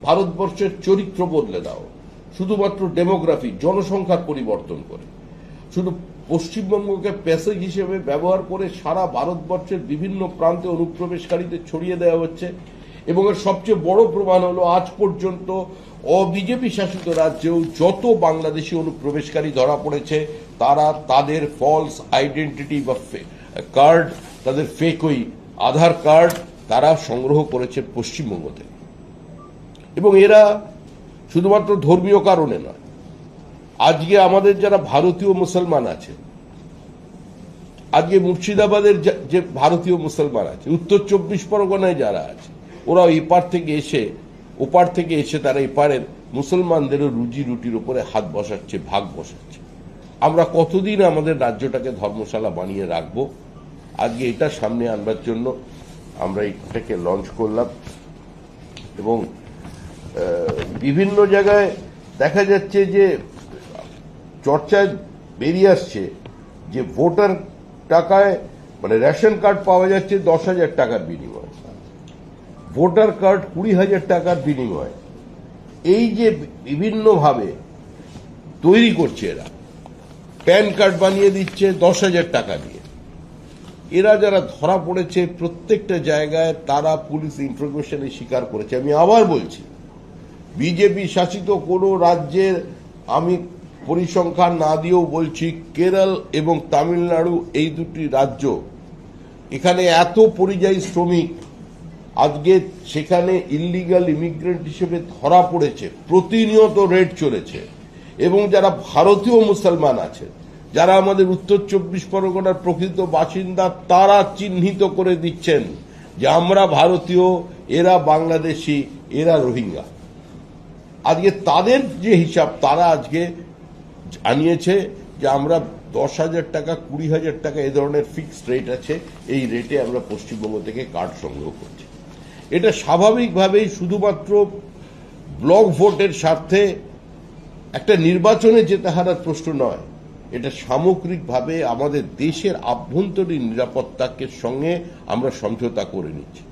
ভারতবর্ষের চরিত্র বদলে দাও, শুধুমাত্র ডেমোগ্রাফি, জনসংখ্যার পরিবর্তন করে, শুধু পশ্চিমবঙ্গকে প্যাসেজ হিসেবে ব্যবহার করে সারা ভারতবর্ষের বিভিন্ন প্রান্তে অনুপ্রবেশকারীদের ছড়িয়ে দেওয়া হচ্ছে। এবং এর সবচেয়ে বড় প্রমাণ হলো আজ পর্যন্ত বিজেপি শাসিত রাজ্যেও যত বাংলাদেশি অনুপ্রবেশকারী ধরা পড়েছে তারা তাদের ফলস আইডেন্টিটি বা কার্ড, তাদের ফেক ওই আধার কার্ড তারা সংগ্রহ করেছে পশ্চিমবঙ্গ থেকে। এবং এরা শুধুমাত্র ধর্মীয় কারণে নয়, আজকে আমাদের যারা ভারতীয় মুসলমান আছে, আজকে মুর্শিদাবাদের যে ভারতীয় মুসলমান আছে, উত্তর 24 পরগনায় যারা আছে, ওরা এপার থেকে এসে ওপার থেকে এসে তারা এপারের মুসলমানদেরও রুজি রুটির উপরে হাত বসাচ্ছে, ভাগ বসাচ্ছে। আমরা কতদিন আমাদের রাজ্যটাকে ধর্মশালা বানিয়ে রাখবো? আজকে এটা সামনে আনবার জন্য আমরা এটাকে লঞ্চ করলাম। এবং বিভিন্ন জায়গায় দেখা যাচ্ছে যে চর্চায় বেরিয়ে আসছে যে ভোটার টাকায় মানে রেশন কার্ড পাওয়া যাচ্ছে 10,000 টাকার বিনিময়ে, ভোটার কার্ড 20,000 টাকার বিনিময়ে। এই যে বিভিন্নভাবে তৈরি করছে এরা, প্যান কার্ড বানিয়ে দিচ্ছে 10,000 টাকা দিয়ে। এরা যারা ধরা পড়েছে প্রত্যেকটা জায়গায় তারা পুলিশ ইন্ট্রোগেশনে স্বীকার করেছে। আমি আবার বলছি, বিজেপি শাসিত কোনো রাজ্যের আমি পরিসংখ্যান না দিয়েও বলছি, কেরল এবং তামিলনাড়ু এই দুটি রাজ্য, এখানে এত পরিযায়ী শ্রমিক আজকে সেখানে ইল্লিগাল ইমিগ্রেন্ট হিসেবে ধরা পড়েছে, প্রতিনিয়ত রেড চলেছে। এবং যারা ভারতীয় মুসলমান আছে, যারা আমাদের উত্তর 24 পরগনার প্রকৃত বাসিন্দা, তারা চিহ্নিত করে দিচ্ছেন যে আমরা ভারতীয়, এরা বাংলাদেশি, এরা রোহিঙ্গা। আজকে তাদের যে হিসাব তারা আজকে জানিয়েছে যে আমরা 10,000 টাকা, 20,000 টাকা এ ধরনের ফিক্সড রেট আছে, এই রেটে আমরা পশ্চিমবঙ্গ থেকে কার্ড সংগ্রহ করছি। এটা স্বাভাবিকভাবেই শুধুমাত্র ব্লক ভোটের স্বার্থে একটা নির্বাচনে যেতে হারার প্রশ্ন নয়, এটা সামগ্রিকভাবে আমাদের দেশের আভ্যন্তরীণ নিরাপত্তাকে সঙ্গে আমরা সমঝোতা করে নিচ্ছি।